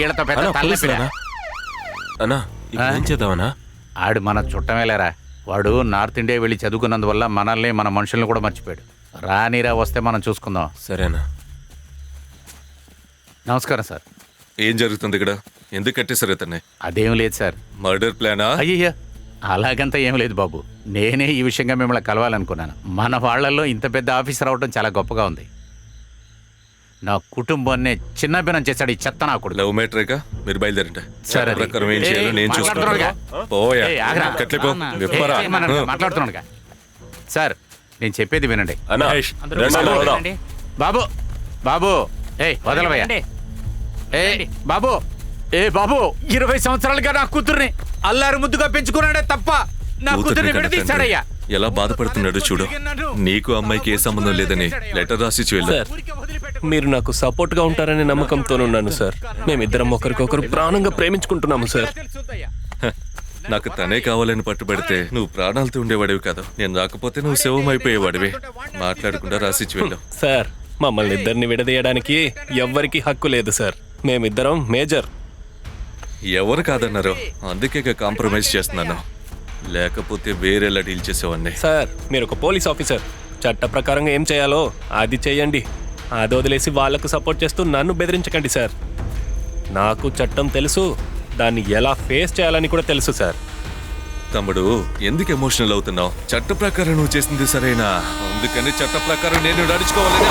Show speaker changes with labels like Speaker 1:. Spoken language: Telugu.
Speaker 1: ఈడతో పెద్ద తలనొప్పిరా.
Speaker 2: అన్నా ఏం చేద్దామన్నా?
Speaker 1: ఆడు మన చుట్టమేలేరా. వాడు నార్త్ ఇండియా వెళ్ళి చదువుకున్నందువల్ల మనల్ని మన మనుషుల్ని కూడా మర్చిపోయాడు. రానీరా, వస్తే మనం చూసుకుందాం.
Speaker 2: సరేనా?
Speaker 1: నమస్కారం సార్.
Speaker 3: ఏం జరుగుతుంది ఇక్కడ? ఎందుకు కట్టేశారు ఇతన్ని?
Speaker 1: అదేం లేదు సార్.
Speaker 3: మర్డర్ ప్లానా?
Speaker 1: అయ్యయ్యా, అలాగంతా ఏం లేదు బాబు. నేనే ఈ విషయంగా మిమ్మల్ని కలవాలనుకున్నాను. మన వాళ్ళల్లో ఇంత పెద్ద ఆఫీసర్ అవడం చాలా గొప్పగా ఉంది. నా కుటుంబాన్ని చిన్నభిన్నం చేశాడు ఈ చెత్త నా కొడుకు.
Speaker 3: లవ్ మ్యాటరేగా, మీరు బయలుదేరండి.
Speaker 1: సరే, అది.
Speaker 3: ప్రకారం ఏం చేయాలో నేను
Speaker 1: మాట్లాడుతున్నాడుగా.
Speaker 3: చూసుకుంటాను. పోయా, కట్లిపో, విప్పరా.
Speaker 1: మాట్లాడుతున్నాడుగా. సార్, నేను చెప్పేది వినండి.
Speaker 2: అన్నా
Speaker 1: బాబు బాబు, వదలవయ్యా. బాబు, బాబు, 20 సంవత్సరాలుగా నా కూతుర్ని అల్లారు ముద్దుగా పెంచుకున్నాడే తప్ప నా కూతుర్ని విడదీశాడయ్యా.
Speaker 3: ఎలా బాధపడుతున్నాడు చూడు. నీకు అమ్మాయికి ఏ సంబంధం లేదని లెటర్ రాసిచ్చి వెళ్ళు.
Speaker 2: సార్, మీరు నాకు సపోర్ట్ గా ఉంటారనే నమ్మకంతోనున్నాను సార్. మేమిద్దరం ఒకరికొకరు ప్రాణంగా ప్రేమించుకుంటున్నాము సార్.
Speaker 3: నాకు తనే కావాలని పట్టుబడితే నువ్వు ప్రాణాలతో ఉండేవాడివి కాదు. నేను రాకపోతే నువ్వు శవం అయిపోయేవాడివి. మాట్లాడకుండా రాసిచ్చి వెళ్ళు.
Speaker 2: సార్, మమ్మల్ని ఇద్దరిని విడదీయడానికి ఎవ్వరికి హక్కు లేదు సార్. మేమిద్దరం మేజర్.
Speaker 3: ఎవరు కాదన్నారు, అందుకే కాంప్రమైజ్ చేస్తున్నాను. లేకపోతే వేరేలా డీల్ చేసేవాడిని.
Speaker 2: సార్, మీరు ఒక పోలీస్ ఆఫీసర్. చట్ట ప్రకారంగా ఏం చేయాలో అది చెయ్యండి. అది వదిలేసి వాళ్లకు సపోర్ట్ చేస్తూ నన్ను బెదిరించకండి సార్. నాకు చట్టం తెలుసు, దాన్ని ఎలా ఫేస్ చేయాలని కూడా తెలుసు సార్.
Speaker 3: తమ్ముడు, ఎందుకు ఎమోషనల్ అవుతున్నావు? చట్ట ప్రకారం నువ్వు చేసింది సరేనా? అందుకని చట్ట ప్రకారం నేను నడుచుకోవాలని